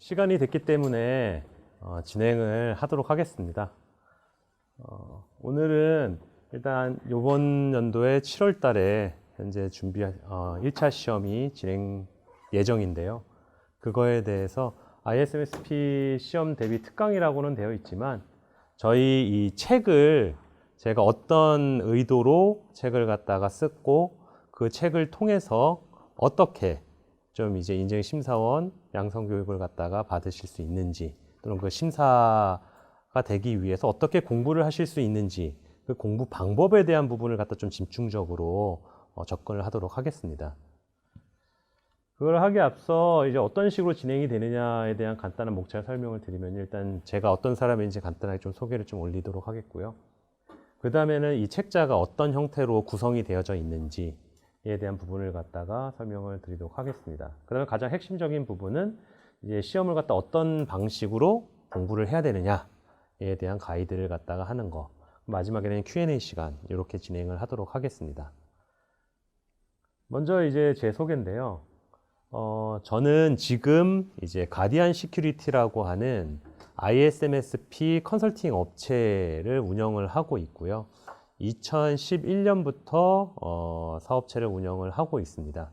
시간이 됐기 때문에 진행을 하도록 하겠습니다. 오늘은 일단 이번 연도에 7월 달에 현재 1차 시험이 진행 예정인데요. 그거에 대해서 ISMSP 시험 대비 특강이라고는 되어 있지만 저희 이 책을 제가 어떤 의도로 책을 갖다가 썼고 그 책을 통해서 어떻게 좀 이제 인증심사원 양성교육을 갖다가 받으실 수 있는지, 또는 그 심사가 되기 위해서 어떻게 공부를 하실 수 있는지, 그 공부 방법에 대한 부분을 갖다 좀 집중적으로 접근을 하도록 하겠습니다. 그걸 하기에 앞서 이제 어떤 식으로 진행이 되느냐에 대한 간단한 목차 설명을 드리면, 일단 제가 어떤 사람인지 간단하게 좀 소개를 좀 올리도록 하겠고요. 그 다음에는 이 책자가 어떤 형태로 구성이 되어져 있는지 에 대한 부분을 갖다가 설명을 드리도록 하겠습니다. 그 다음에 가장 핵심적인 부분은 이제 시험을 갖다 어떤 방식으로 공부를 해야 되느냐에 대한 가이드를 갖다가 하는 거. 마지막에는 Q&A 시간 이렇게 진행을 하도록 하겠습니다. 먼저 이제 제 소개인데요. 저는 지금 이제 가디안 시큐리티라고 하는 ISMSP 컨설팅 업체를 운영을 하고 있고요. 2011년부터 사업체를 운영을 하고 있습니다.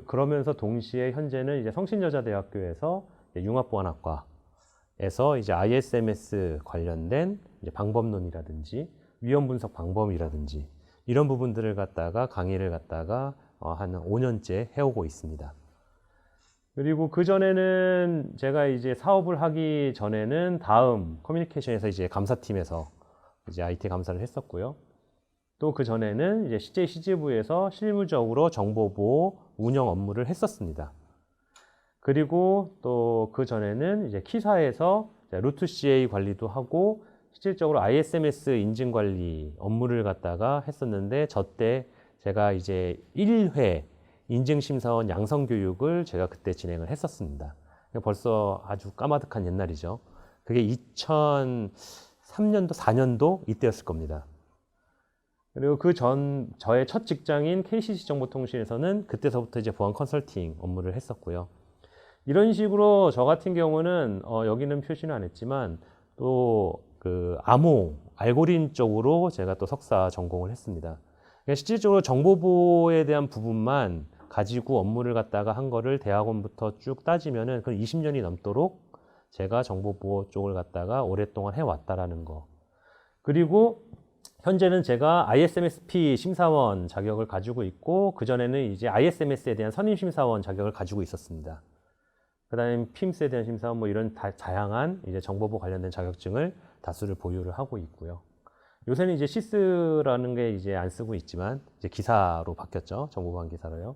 그러면서 동시에 현재는 이제 성신여자대학교에서 융합보안학과에서 이제 ISMS 관련된 이제 방법론이라든지 위험 분석 방법이라든지 이런 부분들을 갖다가 강의를 갖다가 한 5년째 해오고 있습니다. 그리고 그 전에는 제가 이제 사업을 하기 전에는 다음 커뮤니케이션에서 이제 감사팀에서 이제 IT 감사를 했었고요. 또 그 전에는 이제 CJ CG부에서 실무적으로 정보보호 운영 업무를 했었습니다. 그리고 또 그 전에는 이제 키사에서 루트 CA 관리도 하고 실질적으로 ISMS 인증 관리 업무를 갖다가 했었는데, 저때 제가 이제 1회 인증심사원 양성교육을 제가 그때 진행을 했었습니다. 벌써 아주 까마득한 옛날이죠. 그게 2003년도, 4년도 이때였을 겁니다. 그리고 그 전 저의 첫 직장인 KCC 정보통신에서는 그때서부터 이제 보안 컨설팅 업무를 했었고요. 이런 식으로 저 같은 경우는 여기는 표시는 안 했지만 또 그 암호 알고리즘 쪽으로 제가 또 석사 전공을 했습니다. 실질적으로 정보보호에 대한 부분만 가지고 업무를 갖다가 한 거를 대학원부터 쭉 따지면은 그 20년이 넘도록 제가 정보보호 쪽을 갖다가 오랫동안 해왔다라는 거. 그리고 현재는 제가 ISMSP 심사원 자격을 가지고 있고, 그전에는 이제 ISMS에 대한 선임심사원 자격을 가지고 있었습니다. 그 다음에 PIMS에 대한 심사원 뭐 이런 다양한 이제 정보보호 관련된 자격증을 다수를 보유를 하고 있고요. 요새는 이제 시스라는 게 이제 안 쓰고 있지만 이제 기사로 바뀌었죠. 정보보안 기사로요.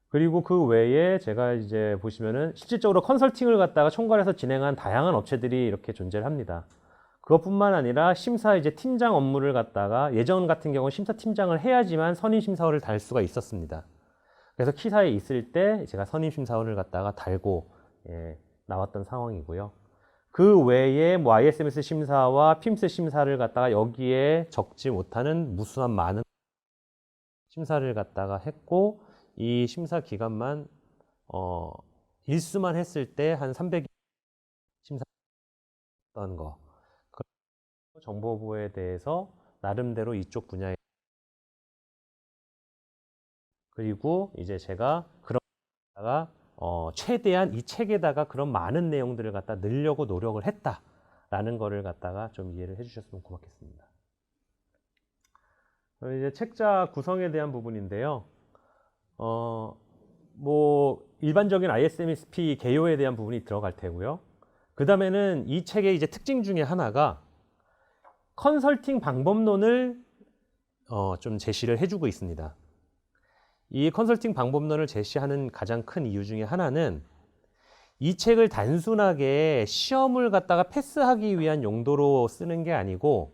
그리고 그 외에 제가 이제 보시면은 실질적으로 컨설팅을 갖다가 총괄해서 진행한 다양한 업체들이 이렇게 존재를 합니다. 그것뿐만 아니라 심사 이제 팀장 업무를 갖다가 예전 같은 경우 심사 팀장을 해야지만 선임 심사원을 달 수가 있었습니다. 그래서 키사에 있을 때 제가 선임 심사원을 갖다가 달고 나왔던 상황이고요. 그 외에 뭐 ISMS 심사와 PIMS 심사를 갖다가 여기에 적지 못하는 무수한 많은 심사를 갖다가 했고, 이 심사 기간만 일수만 했을 때 한 300 심사했던 거. 정보보호에 대해서 나름대로 이쪽 분야에, 그리고 이제 제가 그런 데다가 최대한 이 책에다가 그런 많은 내용들을 갖다 넣으려고 노력을 했다라는 거를 갖다가 좀 이해를 해주셨으면 고맙겠습니다. 그럼 이제 책자 구성에 대한 부분인데요. 뭐 일반적인 ISMSP 개요에 대한 부분이 들어갈 테고요. 그 다음에는 이 책의 이제 특징 중에 하나가 컨설팅 방법론을 좀 제시를 해주고 있습니다. 이 컨설팅 방법론을 제시하는 가장 큰 이유 중에 하나는 이 책을 단순하게 시험을 갖다가 패스하기 위한 용도로 쓰는 게 아니고,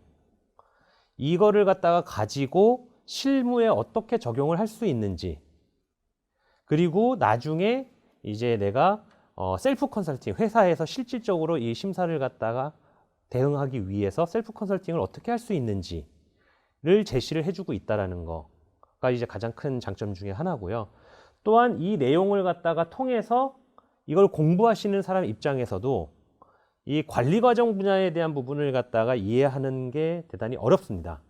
이거를 갖다가 가지고 실무에 어떻게 적용을 할 수 있는지, 그리고 나중에 이제 내가 셀프 컨설팅, 회사에서 실질적으로 이 심사를 갖다가 대응하기 위해서 셀프 컨설팅을 어떻게 할 수 있는지를 제시를 해주고 있다는 거가 이제 가장 큰 장점 중에 하나고요. 또한 이 내용을 갖다가 통해서 이걸 공부하시는 사람 입장에서도 이 관리 과정 분야에 대한 부분을 갖다가 이해하는 게 대단히 어렵습니다.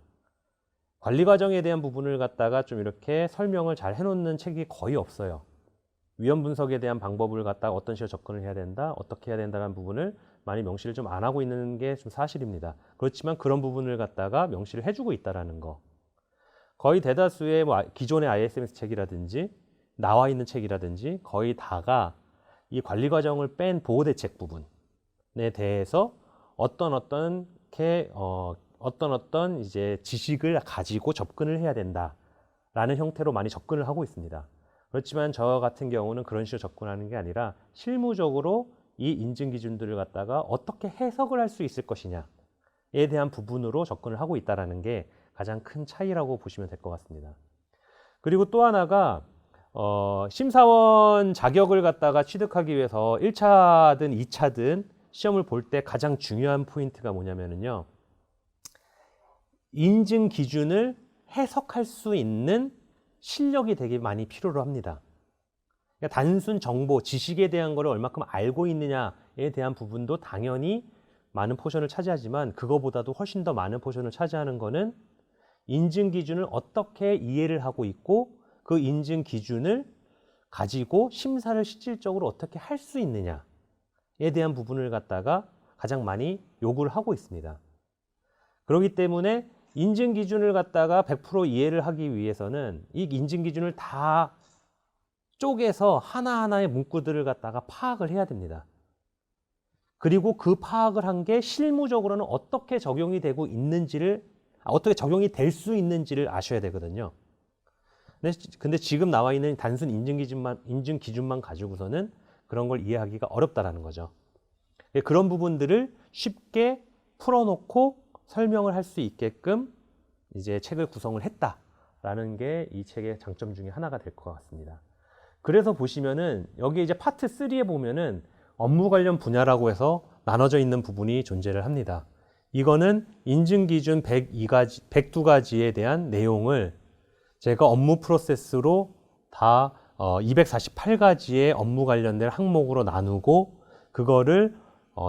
관리 과정에 대한 부분을 갖다가 좀 이렇게 설명을 잘 해놓는 책이 거의 없어요. 위험 분석에 대한 방법을 갖다가 어떤 식으로 접근을 해야 된다, 어떻게 해야 된다는 부분을 많이 명시를 좀 안 하고 있는 게 좀 사실입니다. 그렇지만 그런 부분을 갖다가 명시를 해주고 있다라는 거. 거의 대다수의 뭐 기존의 ISMS 책이라든지 나와 있는 책이라든지 거의 다가 이 관리 과정을 뺀 보호대책 부분에 대해서 어떤 이제 지식을 가지고 접근을 해야 된다라는 형태로 많이 접근을 하고 있습니다. 그렇지만 저 같은 경우는 그런 식으로 접근하는 게 아니라 실무적으로 이 인증 기준들을 갖다가 어떻게 해석을 할 수 있을 것이냐에 대한 부분으로 접근을 하고 있다는 게 가장 큰 차이라고 보시면 될 것 같습니다. 그리고 또 하나가 심사원 자격을 갖다가 취득하기 위해서 1차든 2차든 시험을 볼 때 가장 중요한 포인트가 뭐냐면요. 인증 기준을 해석할 수 있는 실력이 되게 많이 필요로 합니다. 그러니까 단순 정보, 지식에 대한 것을 얼마큼 알고 있느냐에 대한 부분도 당연히 많은 포션을 차지하지만 그거보다도 훨씬 더 많은 포션을 차지하는 거는 인증 기준을 어떻게 이해를 하고 있고 그 인증 기준을 가지고 심사를 실질적으로 어떻게 할 수 있느냐에 대한 부분을 갖다가 가장 많이 요구를 하고 있습니다. 그렇기 때문에 인증 기준을 갖다가 100% 이해를 하기 위해서는 이 인증 기준을 다 쪼개서 하나하나의 문구들을 갖다가 파악을 해야 됩니다. 그리고 그 파악을 한 게 실무적으로는 어떻게 적용이 되고 있는지를, 어떻게 적용이 될 수 있는지를 아셔야 되거든요. 근데 지금 나와 있는 단순 인증 기준만 가지고서는 그런 걸 이해하기가 어렵다라는 거죠. 그런 부분들을 쉽게 풀어놓고 설명을 할 수 있게끔 이제 책을 구성을 했다라는 게 이 책의 장점 중에 하나가 될 것 같습니다. 그래서 보시면은 여기 이제 파트 3에 보면은 업무 관련 분야라고 해서 나눠져 있는 부분이 존재를 합니다. 이거는 인증 기준 102가지에 대한 내용을 제가 업무 프로세스로 다 248가지의 업무 관련된 항목으로 나누고 그거를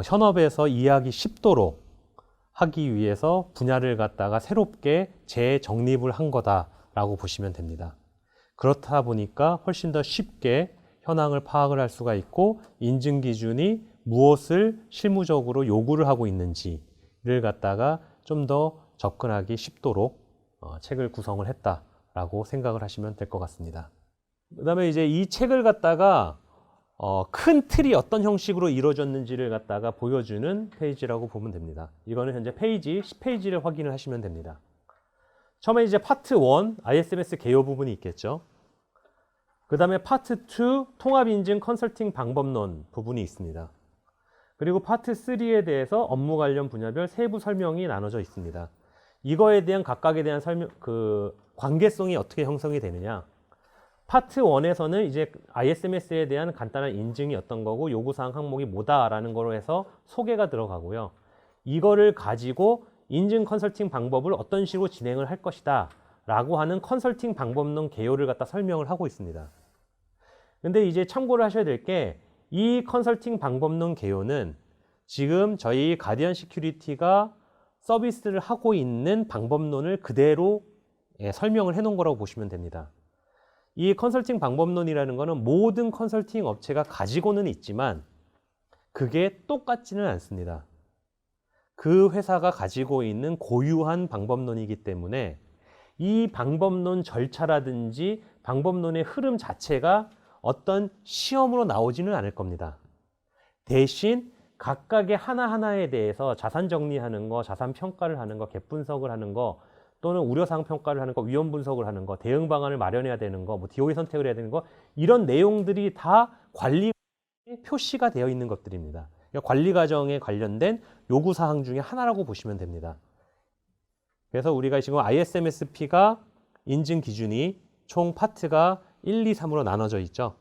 현업에서 이해하기 쉽도록 하기 위해서 분야를 갖다가 새롭게 재정립을 한 거다라고 보시면 됩니다. 그렇다 보니까 훨씬 더 쉽게 현황을 파악을 할 수가 있고 인증 기준이 무엇을 실무적으로 요구를 하고 있는지를 갖다가 좀 더 접근하기 쉽도록 책을 구성을 했다라고 생각을 하시면 될 것 같습니다. 그 다음에 이제 이 책을 갖다가 큰 틀이 어떤 형식으로 이루어졌는지를 갖다가 보여주는 페이지라고 보면 됩니다. 이거는 현재 페이지 10페이지를 확인을 하시면 됩니다. 처음에 이제 파트 1 ISMS 개요 부분이 있겠죠. 그 다음에 파트 2 통합인증 컨설팅 방법론 부분이 있습니다. 그리고 파트 3에 대해서 업무 관련 분야별 세부 설명이 나눠져 있습니다. 이거에 대한 각각에 대한 설명, 관계성이 어떻게 형성이 되느냐. 파트 1에서는 이제 ISMS에 대한 간단한 인증이 어떤 거고 요구사항 항목이 뭐다라는 거로 해서 소개가 들어가고요. 이거를 가지고 인증 컨설팅 방법을 어떤 식으로 진행을 할 것이다 라고 하는 컨설팅 방법론 개요를 갖다 설명을 하고 있습니다. 근데 이제 참고를 하셔야 될 게 이 컨설팅 방법론 개요는 지금 저희 가디언 시큐리티가 서비스를 하고 있는 방법론을 그대로 설명을 해 놓은 거라고 보시면 됩니다. 이 컨설팅 방법론이라는 거는 모든 컨설팅 업체가 가지고는 있지만 그게 똑같지는 않습니다. 그 회사가 가지고 있는 고유한 방법론이기 때문에 이 방법론 절차라든지 방법론의 흐름 자체가 어떤 시험으로 나오지는 않을 겁니다. 대신 각각의 하나하나에 대해서 자산 정리하는 거, 자산 평가를 하는 거, 갭 분석을 하는 거, 또는 우려사항 평가를 하는 거, 위험 분석을 하는 거, 대응 방안을 마련해야 되는 거, 뭐 DOE 선택을 해야 되는 거, 이런 내용들이 다 관리 표시가 되어 있는 것들입니다. 그러니까 관리 과정에 관련된 요구 사항 중에 하나라고 보시면 됩니다. 그래서 우리가 지금 ISMSP가 인증 기준이 총 파트가 1, 2, 3으로 나눠져 있죠.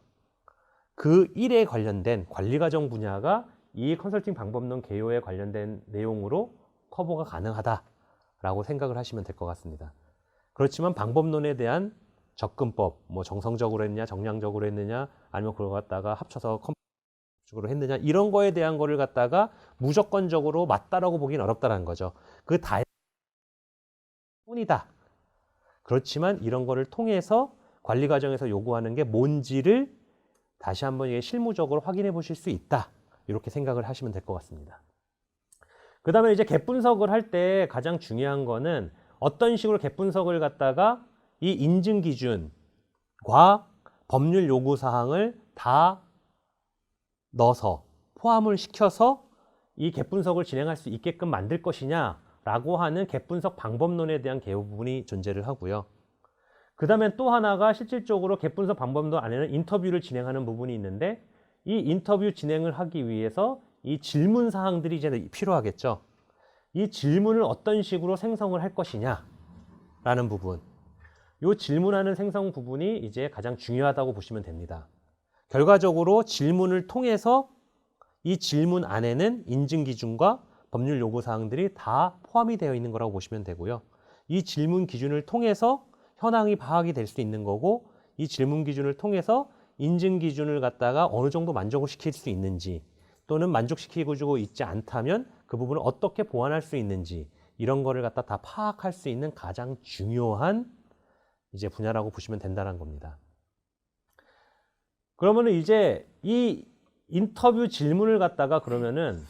그 1에 관련된 관리 과정 분야가 이 컨설팅 방법론 개요에 관련된 내용으로 커버가 가능하다라고 생각을 하시면 될 것 같습니다. 그렇지만 방법론에 대한 접근법, 뭐 정성적으로 했느냐, 정량적으로 했느냐, 아니면 그걸 갖다가 합쳐서 식으로 했느냐 이런 거에 대한 거를 갖다가 무조건적으로 맞다라고 보기는 어렵다라는 거죠. 그 다뿐이다. 그렇지만 이런 거를 통해서 관리 과정에서 요구하는 게 뭔지를 다시 한번 이게 실무적으로 확인해 보실 수 있다. 이렇게 생각을 하시면 될 것 같습니다. 그 다음에 이제 갭 분석을 할 때 가장 중요한 거는 어떤 식으로 갭 분석을 갖다가 이 인증 기준과 법률 요구 사항을 다 넣어서 포함을 시켜서 이 갭 분석을 진행할 수 있게끔 만들 것이냐라고 하는 갭 분석 방법론에 대한 개요 부분이 존재를 하고요. 그 다음에 또 하나가 실질적으로 갭 분석 방법론 안에는 인터뷰를 진행하는 부분이 있는데 이 인터뷰 진행을 하기 위해서 이 질문 사항들이 이제 필요하겠죠. 이 질문을 어떤 식으로 생성을 할 것이냐라는 부분. 이 질문하는 생성 부분이 이제 가장 중요하다고 보시면 됩니다. 결과적으로 질문을 통해서 이 질문 안에는 인증 기준과 법률 요구 사항들이 다 포함이 되어 있는 거라고 보시면 되고요. 이 질문 기준을 통해서 현황이 파악이 될 수 있는 거고 이 질문 기준을 통해서 인증 기준을 갖다가 어느 정도 만족을 시킬 수 있는지 또는 만족시키고 있지 않다면 그 부분을 어떻게 보완할 수 있는지 이런 거를 갖다 다 파악할 수 있는 가장 중요한 이제 분야라고 보시면 된다는 겁니다. 그러면은 이제 이 인터뷰 질문을 갖다가 그러면은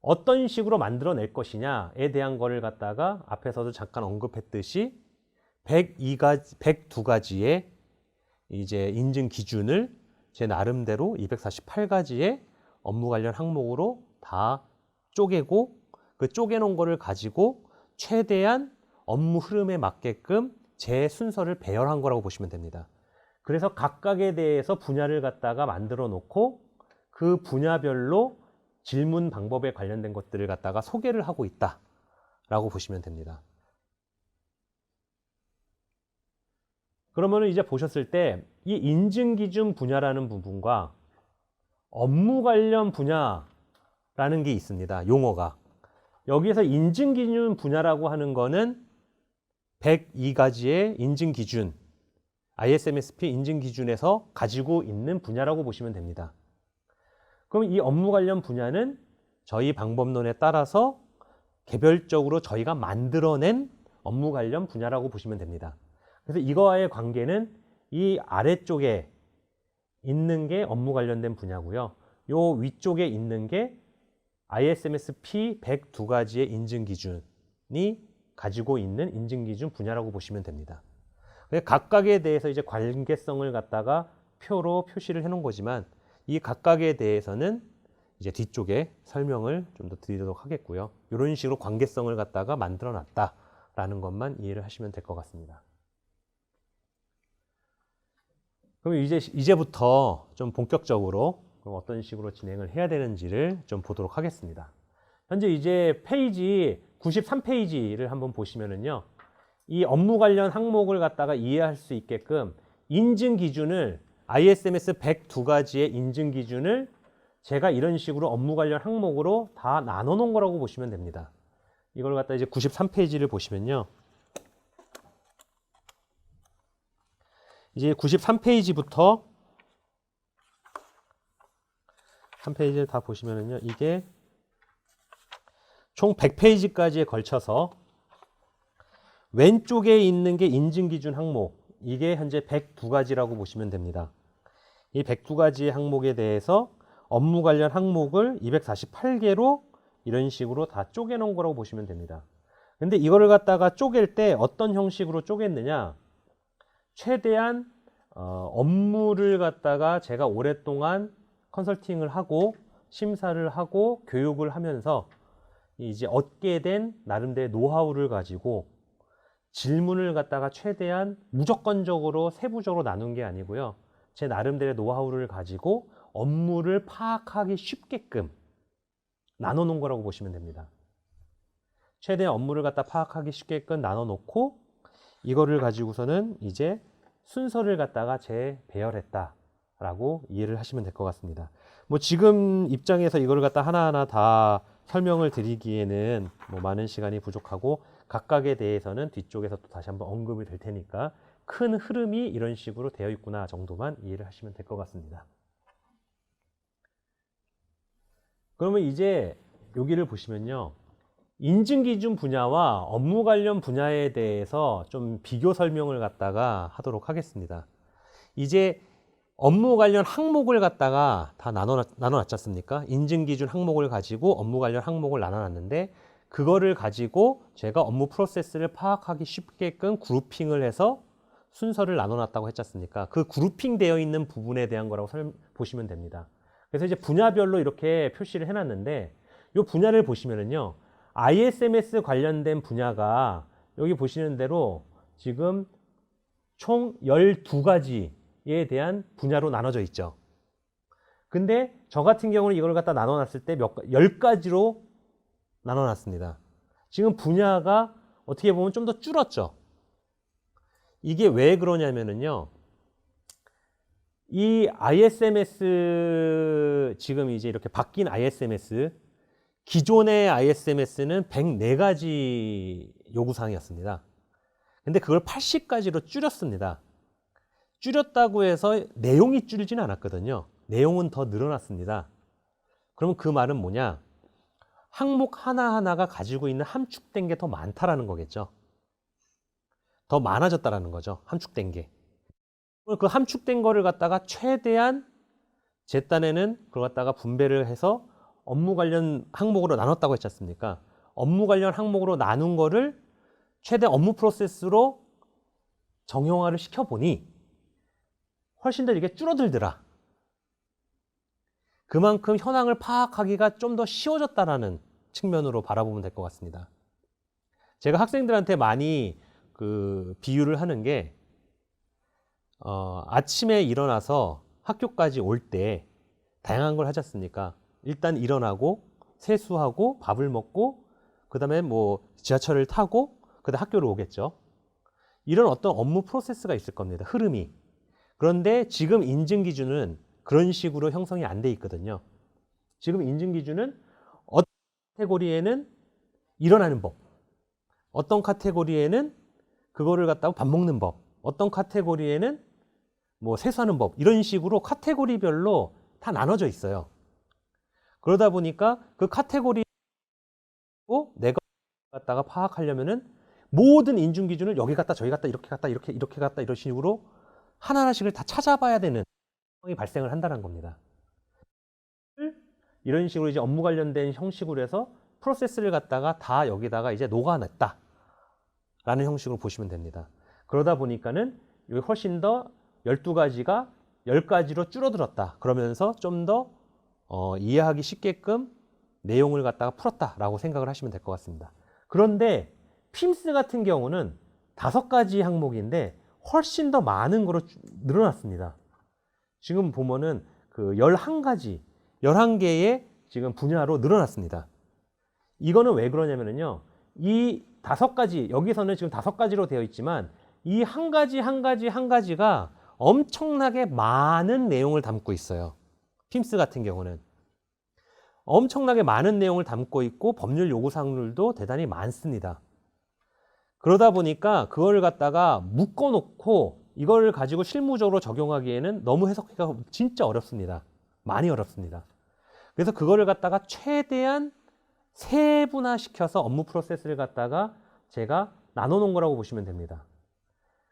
어떤 식으로 만들어낼 것이냐에 대한 거를 갖다가 앞에서도 잠깐 언급했듯이 102가지의 이제 인증 기준을 제 나름대로 248가지의 업무 관련 항목으로 다 쪼개고 그 쪼개놓은 거를 가지고 최대한 업무 흐름에 맞게끔 제 순서를 배열한 거라고 보시면 됩니다. 그래서 각각에 대해서 분야를 갖다가 만들어 놓고 그 분야별로 질문 방법에 관련된 것들을 갖다가 소개를 하고 있다라고 보시면 됩니다. 그러면 이제 보셨을 때 이 인증 기준 분야라는 부분과 업무 관련 분야라는 게 있습니다. 용어가. 여기에서 인증 기준 분야라고 하는 거는 102가지의 인증 기준, ISMSP 인증 기준에서 가지고 있는 분야라고 보시면 됩니다. 그럼 이 업무 관련 분야는 저희 방법론에 따라서 개별적으로 저희가 만들어낸 업무 관련 분야라고 보시면 됩니다. 그래서 이거와의 관계는 이 아래쪽에 있는 게 업무 관련된 분야고요. 요 위쪽에 있는 게 ISMSP 102가지의 인증 기준이 가지고 있는 인증 기준 분야라고 보시면 됩니다. 각각에 대해서 이제 관계성을 갖다가 표로 표시를 해 놓은 거지만 이 각각에 대해서는 이제 뒤쪽에 설명을 좀 더 드리도록 하겠고요. 이런 식으로 관계성을 갖다가 만들어 놨다라는 것만 이해를 하시면 될 것 같습니다. 그럼 이제부터 좀 본격적으로 어떤 식으로 진행을 해야 되는지를 좀 보도록 하겠습니다. 현재 이제 페이지 93페이지를 한번 보시면은요. 이 업무 관련 항목을 갖다가 이해할 수 있게끔 인증 기준을 ISMS 102가지의 인증 기준을 제가 이런 식으로 업무 관련 항목으로 다 나눠 놓은 거라고 보시면 됩니다. 이걸 갖다 이제 93페이지를 보시면요. 이제 93페이지부터 3페이지를 다 보시면은요. 이게 총 100페이지까지에 걸쳐서 왼쪽에 있는 게 인증 기준 항목. 이게 현재 102가지라고 보시면 됩니다. 이 102가지의 항목에 대해서 업무 관련 항목을 248개로 이런 식으로 다 쪼개 놓은 거라고 보시면 됩니다. 근데 이거를 갖다가 쪼갤 때 어떤 형식으로 쪼갰느냐? 최대한 업무를 갖다가 제가 오랫동안 컨설팅을 하고 심사를 하고 교육을 하면서 이제 얻게 된 나름대로 노하우를 가지고 질문을 갖다가 최대한 무조건적으로 세부적으로 나눈 게 아니고요. 제 나름대로 노하우를 가지고 업무를 파악하기 쉽게끔 나눠 놓은 거라고 보시면 됩니다. 최대한 업무를 갖다 파악하기 쉽게끔 나눠 놓고 이거를 가지고서는 이제 순서를 갖다가 재배열했다라고 이해를 하시면 될 것 같습니다. 뭐 지금 입장에서 이걸 갖다 하나하나 다 설명을 드리기에는 뭐 많은 시간이 부족하고 각각에 대해서는 뒤쪽에서 또 다시 한번 언급이 될 테니까 큰 흐름이 이런 식으로 되어 있구나 정도만 이해를 하시면 될 것 같습니다. 그러면 이제 여기를 보시면요. 인증기준 분야와 업무 관련 분야에 대해서 좀 비교 설명을 갖다가 하도록 하겠습니다. 이제 업무 관련 항목을 갖다가 다 나눠놨지 않습니까? 인증기준 항목을 가지고 업무 관련 항목을 나눠놨는데 그거를 가지고 제가 업무 프로세스를 파악하기 쉽게끔 그룹핑을 해서 순서를 나눠놨다고 했지 않습니까? 그 그룹핑 되어 있는 부분에 대한 거라고 보시면 됩니다. 그래서 이제 분야별로 이렇게 표시를 해놨는데 이 분야를 보시면은요. ISMS 관련된 분야가 여기 보시는 대로 지금 총 12가지에 대한 분야로 나눠져 있죠. 근데 저 같은 경우는 이걸 갖다 나눠놨을 때 10가지로 나눠놨습니다. 지금 분야가 어떻게 보면 좀 더 줄었죠. 이게 왜 그러냐면은요. 이 ISMS 지금 이제 이렇게 바뀐 ISMS 기존의 ISMS는 104가지 요구사항이었습니다. 근데 그걸 80가지로 줄였습니다. 줄였다고 해서 내용이 줄이진 않았거든요. 내용은 더 늘어났습니다. 그러면 그 말은 뭐냐? 항목 하나하나가 가지고 있는 함축된 게 더 많다라는 거겠죠. 더 많아졌다라는 거죠. 함축된 게. 그 함축된 거를 갖다가 최대한 제 딴에는 그걸 갖다가 분배를 해서 업무 관련 항목으로 나눴다고 했지 않습니까? 업무 관련 항목으로 나눈 거를 최대 업무 프로세스로 정형화를 시켜보니 훨씬 더 이게 줄어들더라. 그만큼 현황을 파악하기가 좀 더 쉬워졌다라는 측면으로 바라보면 될 것 같습니다. 제가 학생들한테 많이 비유를 하는 게 아침에 일어나서 학교까지 올 때 다양한 걸 하지 않습니까? 일단 일어나고 세수하고 밥을 먹고 그 다음에 뭐 지하철을 타고 그 다음에 학교를 오겠죠. 이런 어떤 업무 프로세스가 있을 겁니다. 흐름이. 그런데 지금 인증 기준은 그런 식으로 형성이 안 돼 있거든요. 지금 인증 기준은 어떤 카테고리에는 일어나는 법, 어떤 카테고리에는 그거를 갖다가 밥 먹는 법, 어떤 카테고리에는 뭐 세수하는 법, 이런 식으로 카테고리별로 다 나눠져 있어요. 그러다 보니까 그 카테고리고 내가 갖다가 파악하려면은 모든 인증 기준을 여기 갔다 저기 갔다 이렇게 갔다 이렇게 갔다 이런 식으로 하나하나씩을 다 찾아봐야 되는 상황이 발생을 한다는 겁니다. 이런 식으로 이제 업무 관련된 형식으로 해서 프로세스를 갖다가 다 여기다가 이제 녹아냈다 라는 형식으로 보시면 됩니다. 그러다 보니까는 여기 훨씬 더 12가지가 10가지로 줄어들었다. 그러면서 좀 더 이해하기 쉽게끔 내용을 갖다가 풀었다라고 생각을 하시면 될 것 같습니다. 그런데 PIMS 같은 경우는 5가지 항목인데 훨씬 더 많은 거로 늘어났습니다. 지금 보면은 그 11가지, 11개의 지금 분야로 늘어났습니다. 이거는 왜 그러냐면요. 이 5가지, 여기서는 지금 5가지로 되어 있지만 이 한 가지 한 가지가 엄청나게 많은 내용을 담고 있어요. PIMS 같은 경우는. 엄청나게 많은 내용을 담고 있고 법률 요구사항들도 대단히 많습니다. 그러다 보니까 그걸 갖다가 묶어놓고 이걸 가지고 실무적으로 적용하기에는 너무 해석하기가 진짜 어렵습니다. 많이 어렵습니다. 그래서 그거를 갖다가 최대한 세분화시켜서 업무 프로세스를 갖다가 제가 나눠놓은 거라고 보시면 됩니다.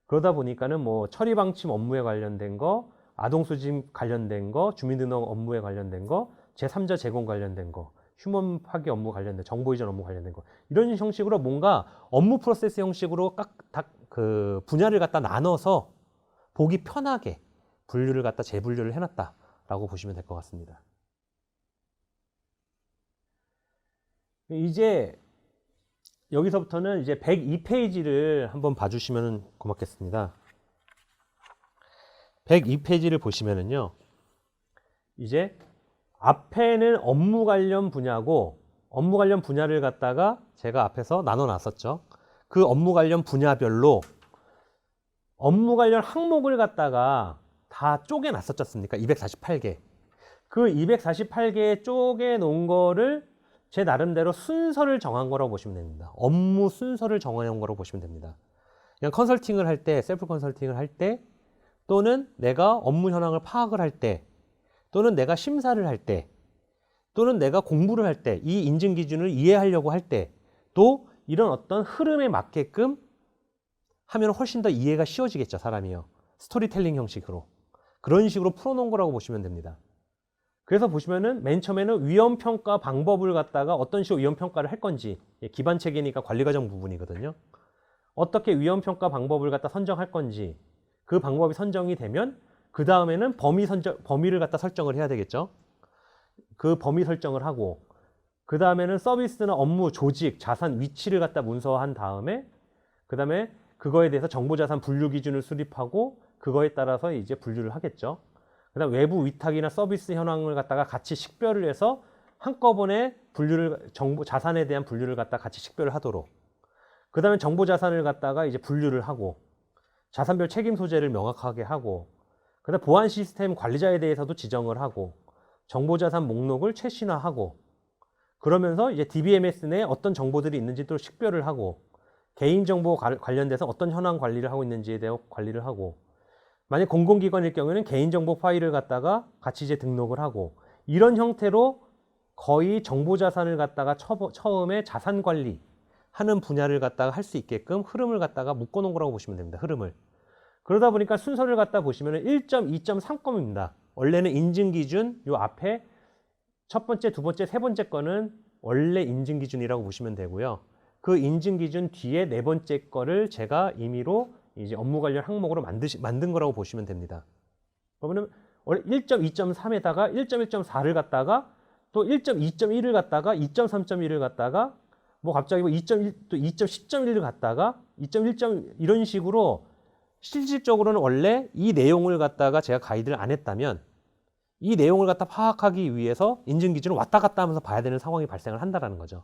그러다 보니까는 뭐 처리 방침 업무에 관련된 거, 아동 수집 관련된 거, 주민등록 업무에 관련된 거, 제3자 제공 관련된 거, 휴먼 파기 업무 관련된 정보 이전 업무 관련된 거, 이런 형식으로 뭔가 업무 프로세스 형식으로 그 분야를 갖다 나눠서 보기 편하게 분류를 갖다 재분류를 해놨다라고 보시면 될 것 같습니다. 이제 여기서부터는 이제 102페이지를 한번 봐주시면 고맙겠습니다. 102페이지를 보시면은요, 이제 앞에는 업무 관련 분야고, 업무 관련 분야를 갖다가 제가 앞에서 나눠 놨었죠. 그 업무 관련 분야별로 업무 관련 항목을 갖다가 다 쪼개 놨었지 않습니까? 248개. 그 248개 쪼개 놓은 거를 제 나름대로 순서를 정한 거라고 보시면 됩니다. 업무 순서를 정한 거라고 보시면 됩니다. 그냥 컨설팅을 할 때, 셀프 컨설팅을 할 때, 또는 내가 업무 현황을 파악을 할 때, 또는 내가 심사를 할 때, 또는 내가 공부를 할 때 이 인증 기준을 이해하려고 할 때 또 이런 어떤 흐름에 맞게끔 하면 훨씬 더 이해가 쉬워지겠죠, 사람이요. 스토리텔링 형식으로. 그런 식으로 풀어놓은 거라고 보시면 됩니다. 그래서 보시면은 맨 처음에는 위험평가 방법을 갖다가 어떤 식으로 위험평가를 할 건지, 기반 체계니까 관리과정 부분이거든요. 어떻게 위험평가 방법을 갖다 선정할 건지, 그 방법이 선정이 되면 그 다음에는 범위를 갖다 설정을 해야 되겠죠. 그 범위 설정을 하고, 그 다음에는 서비스나 업무, 조직, 자산, 위치를 갖다 문서화한 다음에 그 다음에 그거에 대해서 정보자산 분류 기준을 수립하고 그거에 따라서 이제 분류를 하겠죠. 그 다음 외부 위탁이나 서비스 현황을 갖다가 같이 식별을 해서 한꺼번에 자산에 대한 분류를 갖다 같이 식별을 하도록. 그 다음에 정보자산을 갖다가 이제 분류를 하고 자산별 책임 소재를 명확하게 하고 그 다음 보안 시스템 관리자에 대해서도 지정을 하고 정보자산 목록을 최신화하고 그러면서 이제 DBMS 내에 어떤 정보들이 있는지 또 식별을 하고 개인정보 관련돼서 어떤 현황 관리를 하고 있는지에 대해 관리를 하고 만약 공공기관일 경우에는 개인정보 파일을 갖다가 같이 이제 등록을 하고 이런 형태로 거의 정보자산을 갖다가 처음에 자산 관리 하는 분야를 갖다가 할 수 있게끔 흐름을 갖다가 묶어놓은 거라고 보시면 됩니다. 흐름을. 그러다 보니까 순서를 갖다 보시면 1.2.3건입니다. 원래는 인증기준 요 앞에 첫 번째, 두 번째, 세 번째 거는 원래 인증기준이라고 보시면 되고요. 그 인증기준 뒤에 네 번째 거를 제가 임의로 이제 업무 관련 항목으로 만든 거라고 보시면 됩니다. 그러면 1.2.3에다가 1.1.4를 갖다가 또 1.2.1을 갖다가 2.3.1을 갖다가 뭐 갑자기 뭐 2.1 또 2.10.1을 갖다가 2.1. 이런 식으로 실질적으로는 원래 이 내용을 갖다가 제가 가이드를 안 했다면 이 내용을 갖다 파악하기 위해서 인증 기준을 왔다 갔다 하면서 봐야 되는 상황이 발생을 한다라는 거죠.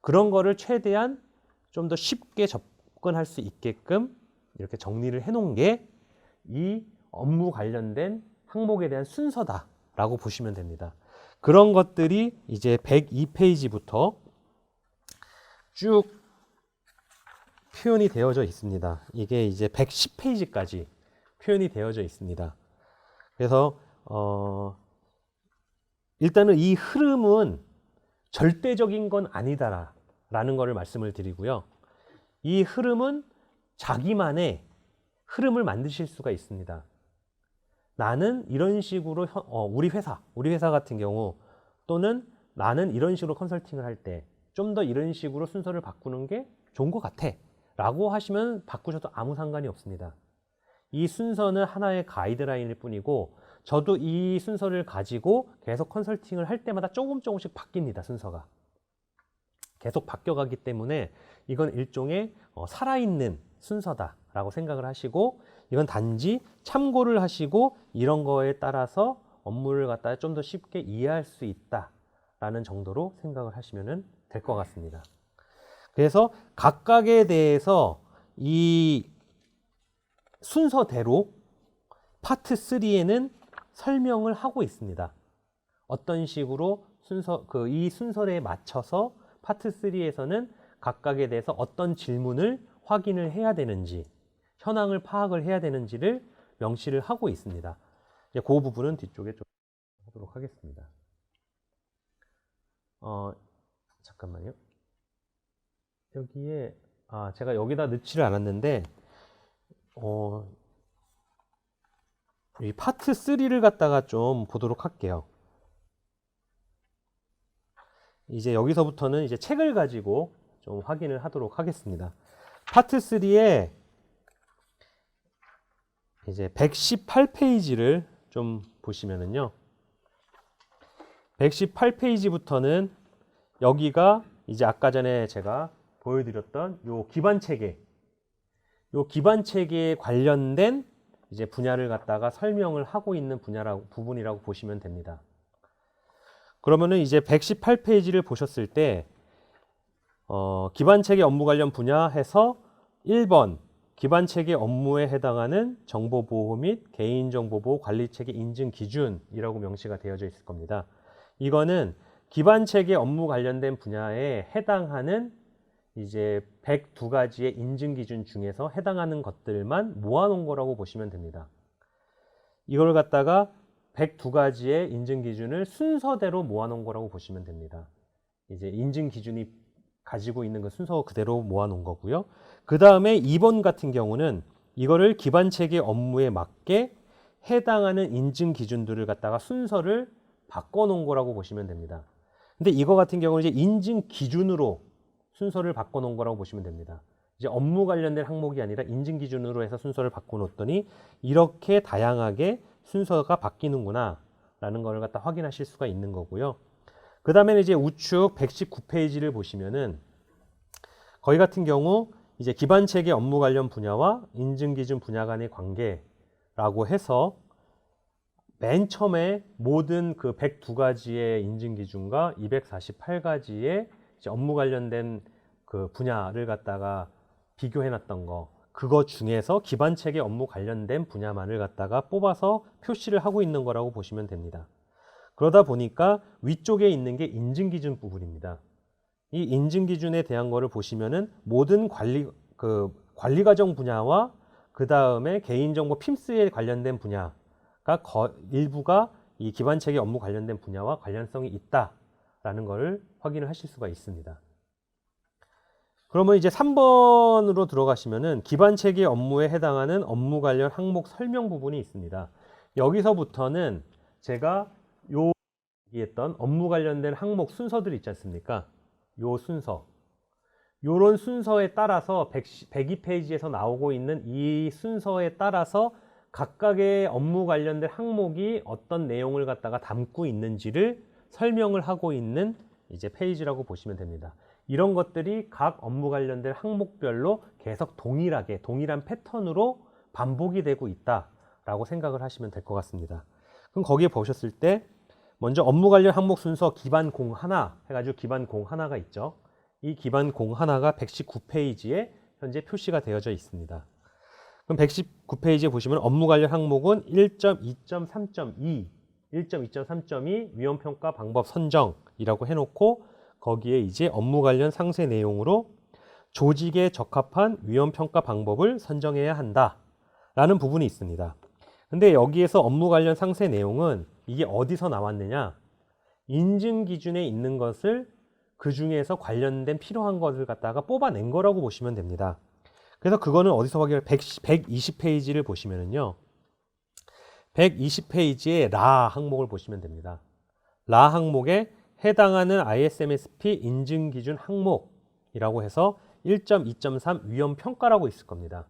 그런 거를 최대한 좀 더 쉽게 접근할 수 있게끔 이렇게 정리를 해놓은 게 이 업무 관련된 항목에 대한 순서다라고 보시면 됩니다. 그런 것들이 이제 102페이지부터 쭉 표현이 되어져 있습니다. 이게 이제 110페이지까지 표현이 되어져 있습니다. 그래서 일단은 이 흐름은 절대적인 건 아니다라는 것을 말씀을 드리고요. 이 흐름은 자기만의 흐름을 만드실 수가 있습니다. 나는 이런 식으로 우리 회사 같은 경우 또는 나는 이런 식으로 컨설팅을 할 때 좀 더 이런 식으로 순서를 바꾸는 게 좋은 것 같아 라고 하시면 바꾸셔도 아무 상관이 없습니다. 이 순서는 하나의 가이드라인일 뿐이고 저도 이 순서를 가지고 계속 컨설팅을 할 때마다 조금씩 바뀝니다. 순서가 계속 바뀌어가기 때문에 이건 일종의 살아있는 순서다라고 생각을 하시고 이건 단지 참고를 하시고 이런 거에 따라서 업무를 갖다 좀 더 쉽게 이해할 수 있다라는 정도로 생각을 하시면 될 것 같습니다. 그래서 각각에 대해서 이 순서대로 파트 3에는 설명을 하고 있습니다. 어떤 식으로 이 순서에 맞춰서 파트 3에서는 각각에 대해서 어떤 질문을 확인을 해야 되는지, 현황을 파악을 해야 되는지를 명시를 하고 있습니다. 이제 그 부분은 뒤쪽에 좀 하도록 하겠습니다. 잠깐만요. 여기에 제가 여기다 넣지를 않았는데 이 파트 3를 갖다가 좀 보도록 할게요. 이제 여기서부터는 이제 책을 가지고 좀 확인을 하도록 하겠습니다. 파트 3에 이제 118페이지를 좀 보시면은요. 118페이지부터는 여기가 이제 아까 전에 제가 보여드렸던 요 기반 체계에 관련된 이제 분야를 갖다가 설명을 하고 있는 부분이라고 보시면 됩니다. 그러면은 이제 118페이지를 보셨을 때 기반 체계 업무 관련 분야 해서 1번 기반 체계 업무에 해당하는 정보보호 및 개인정보보호 관리체계 인증 기준이라고 명시가 되어져 있을 겁니다. 이거는 기반 체계 업무 관련된 분야에 해당하는 이제 102가지의 인증 기준 중에서 해당하는 것들만 모아놓은 거라고 보시면 됩니다. 이걸 갖다가 102가지의 인증 기준을 순서대로 모아놓은 거라고 보시면 됩니다. 이제 인증 기준이 가지고 있는 그 순서 그대로 모아놓은 거고요. 그 다음에 2번 같은 경우는 이거를 기반 체계 업무에 맞게 해당하는 인증 기준들을 갖다가 순서를 바꿔놓은 거라고 보시면 됩니다. 근데 이거 같은 경우는 이제 인증 기준으로 순서를 바꿔놓은 거라고 보시면 됩니다. 이제 업무 관련된 항목이 아니라 인증 기준으로 해서 순서를 바꿔놓았더니 이렇게 다양하게 순서가 바뀌는구나 라는 걸 갖다 확인하실 수가 있는 거고요. 그 다음에는 이제 우측 119페이지를 보시면은 거기 같은 경우 이제 기반 체계 업무 관련 분야와 인증 기준 분야 간의 관계라고 해서 맨 처음에 모든 그 102가지의 인증 기준과 248가지의 이제 업무 관련된 그 분야를 갖다가 비교해 놨던 거, 그거 중에서 기반 체계 업무 관련된 분야만을 갖다가 뽑아서 표시를 하고 있는 거라고 보시면 됩니다. 그러다 보니까 위쪽에 있는 게 인증 기준 부분입니다. 이 인증 기준에 대한 거를 보시면은 모든 관리 과정 분야와 그 다음에 개인정보 PIMS에 관련된 분야가 일부가 이 기반 체계 업무 관련된 분야와 관련성이 있다라는 것을 확인을 하실 수가 있습니다. 그러면 이제 3번으로 들어가시면은 기반 체계 업무에 해당하는 업무 관련 항목 설명 부분이 있습니다. 여기서부터는 제가 얘기했던 업무 관련된 항목 순서들 있지 않습니까? 요 순서, 요런 순서에 따라서 102페이지에서 나오고 있는 이 순서에 따라서 각각의 업무 관련된 항목이 어떤 내용을 갖다가 담고 있는지를 설명을 하고 있는 이제 페이지라고 보시면 됩니다. 이런 것들이 각 업무 관련된 항목별로 계속 동일한 패턴으로 반복이 되고 있다라고 생각을 하시면 될 것 같습니다. 그럼 거기에 보셨을 때 먼저 업무 관련 항목 순서 기반 01 해가지고 기반 01가 있죠. 이 기반 01가 119페이지에 현재 표시가 되어져 있습니다. 그럼 119페이지에 보시면 업무 관련 항목은 1.2.3.2 1.2.3.2 위험평가 방법 선정이라고 해놓고 거기에 이제 업무 관련 상세 내용으로 조직에 적합한 위험평가 방법을 선정해야 한다 라는 부분이 있습니다. 근데 여기에서 업무 관련 상세 내용은 이게 어디서 나왔느냐, 인증 기준에 있는 것을 그 중에서 관련된 필요한 것을 갖다가 뽑아낸 거라고 보시면 됩니다. 그래서 그거는 어디서 확인을 120페이지를 보시면은요, 120페이지에 라 항목을 보시면 됩니다. 라 항목에 해당하는 ISMSP 인증 기준 항목이라고 해서 1.2.3 위험 평가라고 있을 겁니다.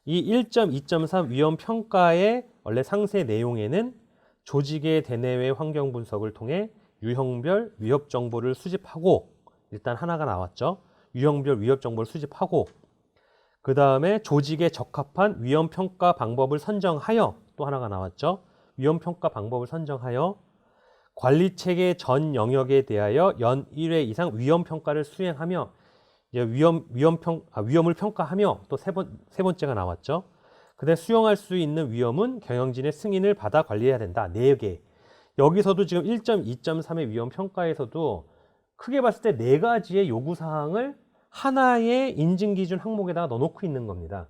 이 1.2.3 위험 평가의 원래 상세 내용에는 조직의 대내외 환경 분석을 통해 유형별 위협 정보를 수집하고, 일단 하나가 나왔죠. 유형별 위협 정보를 수집하고, 그 다음에 조직에 적합한 위험 평가 방법을 선정하여, 또 하나가 나왔죠. 위험 평가 방법을 선정하여 관리 체계 전 영역에 대하여 연 1회 이상 위험 평가를 수행하며, 위험을 평가하며, 또 세 번째가 나왔죠. 그다음에 수용할 수 있는 위험은 경영진의 승인을 받아 관리해야 된다. 4개. 여기서도 지금 1.2.3의 위험 평가에서도 크게 봤을 때 4가지의 요구 사항을 하나의 인증 기준 항목에다가 넣어놓고 있는 겁니다.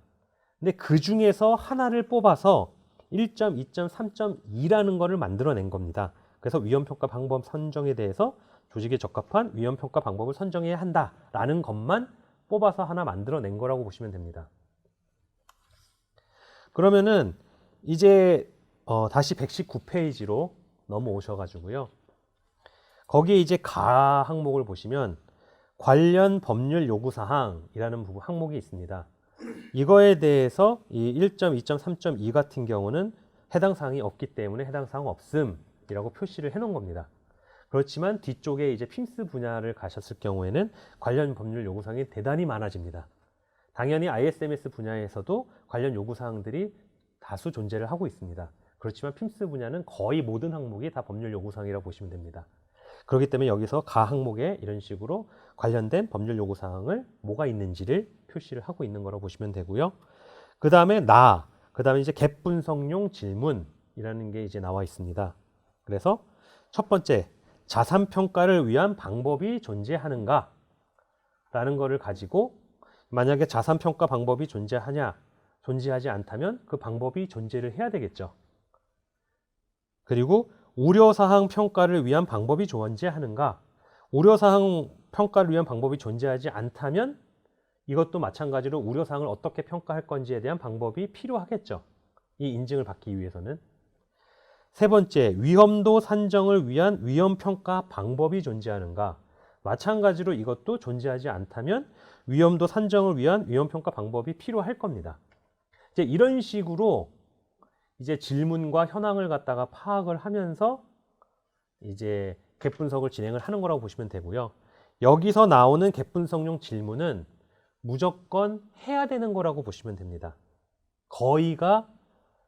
근데 그 중에서 하나를 뽑아서 1.2.3.2라는 거를 만들어낸 겁니다. 그래서 위험평가 방법 선정에 대해서 조직에 적합한 위험평가 방법을 선정해야 한다라는 것만 뽑아서 하나 만들어낸 거라고 보시면 됩니다. 그러면은 이제 다시 119페이지로 넘어오셔가지고요. 거기에 이제 가 항목을 보시면 관련 법률 요구사항이라는 항목이 있습니다. 이거에 대해서 이 1.2.3.2 같은 경우는 해당 사항이 없기 때문에 해당 사항 없음이라고 표시를 해놓은 겁니다. 그렇지만 뒤쪽에 이제 핌스 분야를 가셨을 경우에는 관련 법률 요구사항이 대단히 많아집니다. 당연히 ISMS 분야에서도 관련 요구사항들이 다수 존재를 하고 있습니다. 그렇지만 핌스 분야는 거의 모든 항목이 다 법률 요구사항이라고 보시면 됩니다. 그렇기 때문에 여기서 가 항목에 이런 식으로 관련된 법률 요구사항을 뭐가 있는지를 표시를 하고 있는 거라고 보시면 되고요. 그 다음에 그 다음에 이제 갭 분석용 질문이라는 게 이제 나와 있습니다. 그래서 첫 번째, 자산 평가를 위한 방법이 존재하는가? 라는 거를 가지고 만약에 자산 평가 방법이 존재하지 않다면 그 방법이 존재를 해야 되겠죠. 그리고 우려사항 평가를 위한 방법이 존재하는가? 우려사항 평가를 위한 방법이 존재하지 않다면 이것도 마찬가지로 우려사항을 어떻게 평가할 건지에 대한 방법이 필요하겠죠. 이 인증을 받기 위해서는. 세 번째, 위험도 산정을 위한 위험평가 방법이 존재하는가? 마찬가지로 이것도 존재하지 않다면 위험도 산정을 위한 위험평가 방법이 필요할 겁니다. 이제 이런 식으로 이제 질문과 현황을 갖다가 파악을 하면서 이제 갭 분석을 진행을 하는 거라고 보시면 되고요. 여기서 나오는 갭 분석용 질문은 무조건 해야 되는 거라고 보시면 됩니다. 거의가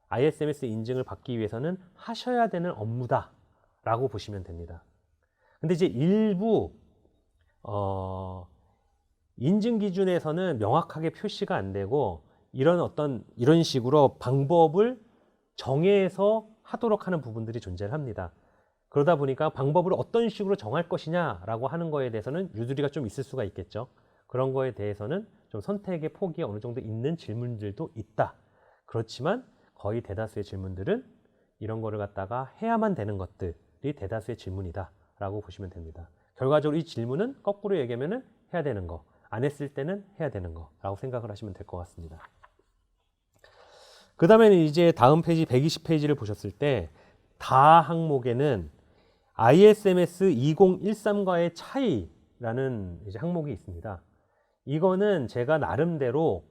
ISMS 인증을 받기 위해서는 하셔야 되는 업무다라고 보시면 됩니다. 근데 이제 일부 인증 기준에서는 명확하게 표시가 안 되고 이런 식으로 방법을 정해서 하도록 하는 부분들이 존재를 합니다. 그러다 보니까 방법을 어떤 식으로 정할 것이냐라고 하는 거에 대해서는 유두리가 좀 있을 수가 있겠죠. 그런 거에 대해서는 좀 선택의 폭이 어느 정도 있는 질문들도 있다. 그렇지만 거의 대다수의 질문들은 이런 거를 갖다가 해야만 되는 것들이 대다수의 질문이다 라고 보시면 됩니다. 결과적으로 이 질문은 거꾸로 얘기하면 해야 되는 거, 안 했을 때는 해야 되는 거라고 생각을 하시면 될 것 같습니다. 그 다음에는 이제 다음 페이지 120페이지를 보셨을 때 다 항목에는 ISMS 2013과의 차이라는 이제 항목이 있습니다. 이거는 제가 나름대로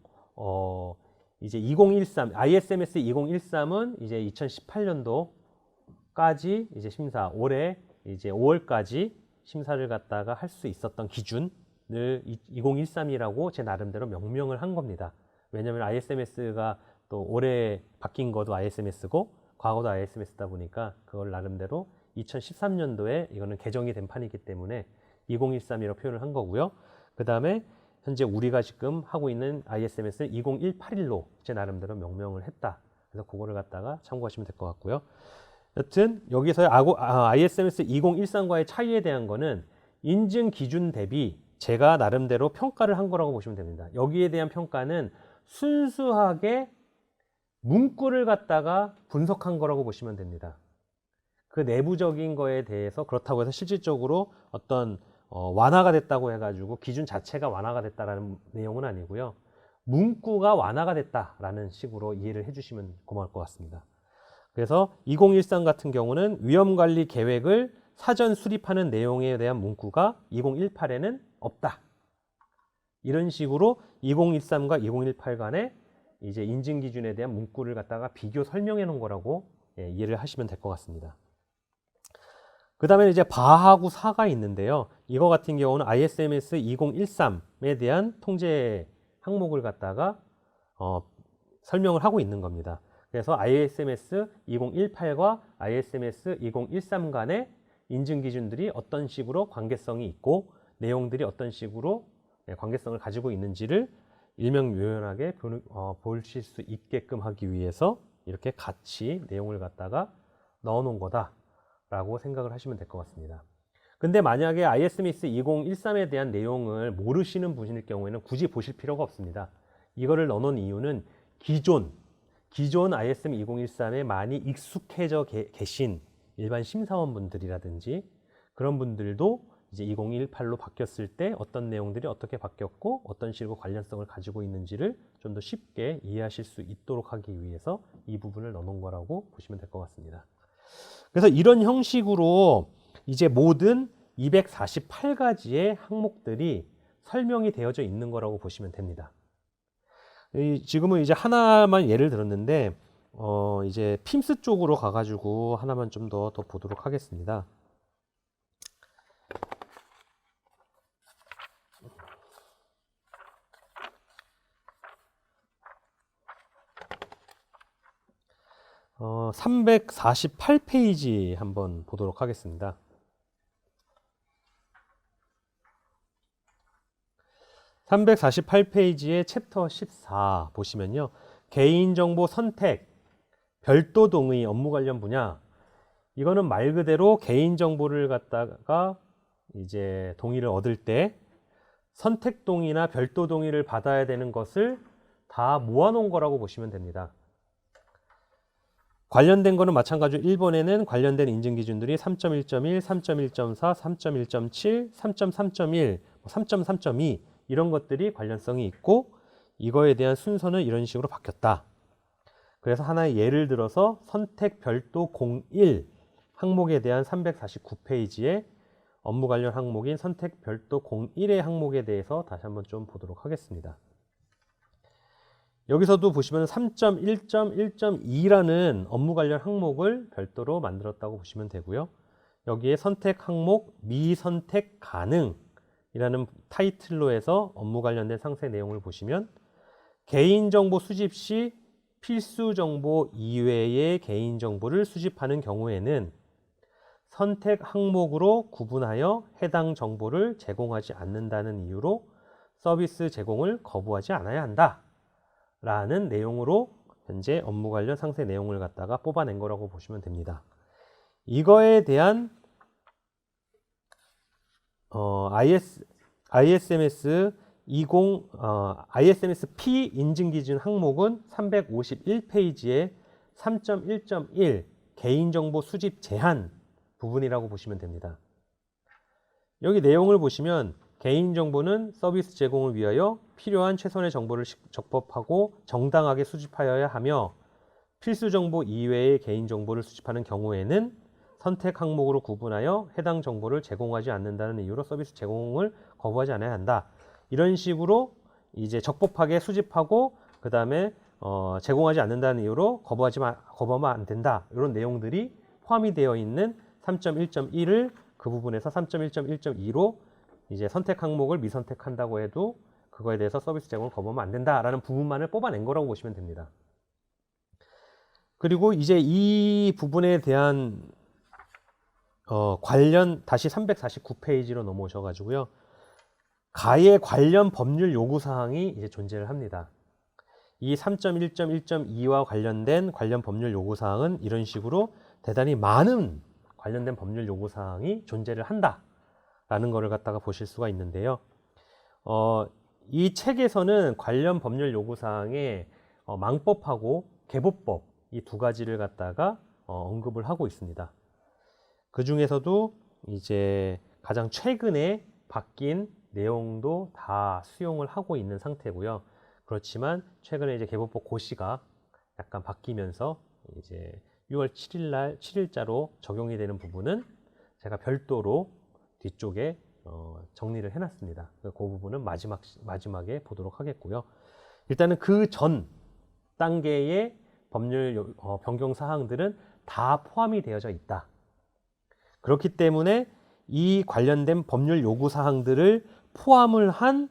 이제 2013 ISMS 2013은 이제 2018년도까지 이제 심사, 올해 이제 5월까지 심사를 갖다가 할 수 있었던 기준을 2013이라고 제 나름대로 명명을 한 겁니다. 왜냐하면 ISMS가 또 올해 바뀐 것도 ISMS고 과거도 ISMS다 보니까 그걸 나름대로 2013년도에 이거는 개정이 된 판이기 때문에 2013이라고 표현을 한 거고요. 그 다음에 현재 우리가 지금 하고 있는 ISMS는 2018일로 제 나름대로 명명을 했다. 그래서 그거를 갖다가 참고하시면 될 것 같고요. 여튼 여기서 ISMS 2013과의 차이에 대한 거는 인증 기준 대비 제가 나름대로 평가를 한 거라고 보시면 됩니다. 여기에 대한 평가는 순수하게 문구를 갖다가 분석한 거라고 보시면 됩니다. 그 내부적인 거에 대해서 그렇다고 해서 실질적으로 어떤 완화가 됐다고 해가지고 기준 자체가 완화가 됐다라는 내용은 아니고요. 문구가 완화가 됐다라는 식으로 이해를 해주시면 고마울 것 같습니다. 그래서 2013 같은 경우는 위험관리 계획을 사전 수립하는 내용에 대한 문구가 2018에는 없다. 이런 식으로 2013과 2018 간의 이제 인증 기준에 대한 문구를 갖다가 비교 설명해 놓은 거라고 이해를 하시면 될 것 같습니다. 그 다음에 이제 바하고 사가 있는데요. 이거 같은 경우는 ISMS 2013에 대한 통제 항목을 갖다가 설명을 하고 있는 겁니다. 그래서 ISMS 2018과 ISMS 2013 간의 인증 기준들이 어떤 식으로 관계성이 있고 내용들이 어떤 식으로 관계성을 가지고 있는지를 일명요연하게 보실 수 있게끔 하기 위해서 이렇게 같이 내용을 갖다가 넣어 놓은 거다라고 생각을 하시면 될 것 같습니다. 근데 만약에 ISMS 2013에 대한 내용을 모르시는 분일 경우에는 굳이 보실 필요가 없습니다. 이거를 넣어 놓은 이유는 기존 ISM 2013에 많이 익숙해져 계신 일반 심사원분들이라든지 그런 분들도 이제 2018로 바뀌었을 때 어떤 내용들이 어떻게 바뀌었고 어떤 식으로 관련성을 가지고 있는지를 좀 더 쉽게 이해하실 수 있도록 하기 위해서 이 부분을 넣어놓은 거라고 보시면 될 것 같습니다. 그래서 이런 형식으로 이제 모든 248가지의 항목들이 설명이 되어져 있는 거라고 보시면 됩니다. 지금은 이제 하나만 예를 들었는데 이제 핌스 쪽으로 가가지고 하나만 좀 더 보도록 하겠습니다. 어, 348페이지 한번 보도록 하겠습니다. 348페이지의 챕터 14 보시면요. 개인정보 선택, 별도 동의 업무 관련 분야. 이거는 말 그대로 개인정보를 갖다가 이제 동의를 얻을 때 선택 동의나 별도 동의를 받아야 되는 것을 다 모아놓은 거라고 보시면 됩니다. 관련된 거는 마찬가지로 1번에는 관련된 인증 기준들이 3.1.1, 3.1.4, 3.1.7, 3.3.1, 3.3.2 이런 것들이 관련성이 있고 이거에 대한 순서는 이런 식으로 바뀌었다. 그래서 하나의 예를 들어서 선택 별도 01 항목에 대한 349페이지에 업무 관련 항목인 선택 별도 01의 항목에 대해서 다시 한번 좀 보도록 하겠습니다. 여기서도 보시면 3.1.1.2라는 업무 관련 항목을 별도로 만들었다고 보시면 되고요. 여기에 선택 항목 미선택 가능이라는 타이틀로 해서 업무 관련된 상세 내용을 보시면 개인정보 수집 시 필수 정보 이외의 개인정보를 수집하는 경우에는 선택 항목으로 구분하여 해당 정보를 제공하지 않는다는 이유로 서비스 제공을 거부하지 않아야 한다. 라는 내용으로 현재 업무 관련 상세 내용을 갖다가 뽑아낸 거라고 보시면 됩니다. 이거에 대한 ISMS P 인증 기준 항목은 351페이지에 3.1.1 개인정보 수집 제한 부분이라고 보시면 됩니다. 여기 내용을 보시면 개인정보는 서비스 제공을 위하여 필요한 최선의 정보를 적법하고 정당하게 수집하여야 하며 필수 정보 이외의 개인정보를 수집하는 경우에는 선택 항목으로 구분하여 해당 정보를 제공하지 않는다는 이유로 서비스 제공을 거부하지 않아야 한다. 이런 식으로 이제 적법하게 수집하고 그 다음에 제공하지 않는다는 이유로 거부하면 안 된다. 이런 내용들이 포함이 되어 있는 3.1.1을 그 부분에서 3.1.1.2로 이제 선택 항목을 미선택한다고 해도 그거에 대해서 서비스 제공을 거부하면 안 된다라는 부분만을 뽑아낸 거라고 보시면 됩니다. 그리고 이제 이 부분에 대한 관련 다시 349페이지로 넘어오셔가지고요. 가해 관련 법률 요구 사항이 이제 존재를 합니다. 이 3.1.1.2와 관련된 관련 법률 요구 사항은 이런 식으로 대단히 많은 관련된 법률 요구 사항이 존재를 한다라는 것을 갖다가 보실 수가 있는데요. 이 책에서는 관련 법률 요구 사항에 망법하고 개보법 이 두 가지를 갖다가 언급을 하고 있습니다. 그 중에서도 이제 가장 최근에 바뀐 내용도 다 수용을 하고 있는 상태고요. 그렇지만 최근에 이제 개보법 고시가 약간 바뀌면서 이제 6월 7일자로 적용이 되는 부분은 제가 별도로 뒤쪽에 정리를 해놨습니다. 그 부분은 마지막에 보도록 하겠고요. 일단은 그 전 단계의 법률 변경 사항들은 다 포함이 되어져 있다. 그렇기 때문에 이 관련된 법률 요구 사항들을 포함을 한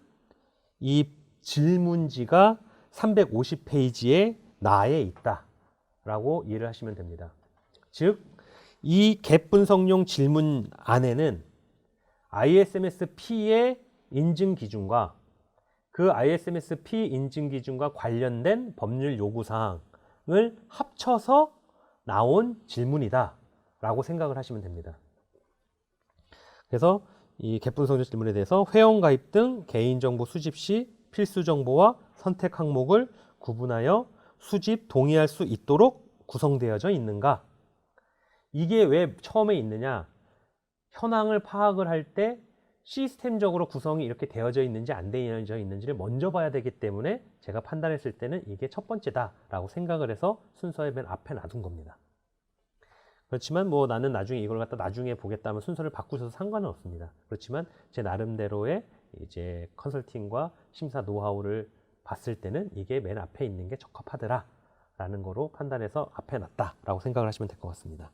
이 질문지가 350페이지에 나에 있다라고 이해를 하시면 됩니다. 즉, 이 갭 분석용 질문 안에는 ISMS-P의 인증 기준과 그 ISMS-P 인증 기준과 관련된 법률 요구 사항을 합쳐서 나온 질문이다라고 생각을 하시면 됩니다. 그래서 이 갭 분석 질문에 대해서 회원가입 등 개인정보 수집 시 필수 정보와 선택 항목을 구분하여 수집 동의할 수 있도록 구성되어져 있는가? 이게 왜 처음에 있느냐? 현황을 파악을 할 때 시스템적으로 구성이 이렇게 되어져 있는지 안 되어져 있는지를 먼저 봐야 되기 때문에 제가 판단했을 때는 이게 첫 번째다라고 생각을 해서 순서의 맨 앞에 놔둔 겁니다. 그렇지만 뭐 나는 나중에 이걸 갖다 나중에 보겠다면 순서를 바꾸셔도 상관은 없습니다. 그렇지만 제 나름대로의 이제 컨설팅과 심사 노하우를 봤을 때는 이게 맨 앞에 있는 게 적합하더라라는 거로 판단해서 앞에 놨다라고 생각을 하시면 될 것 같습니다.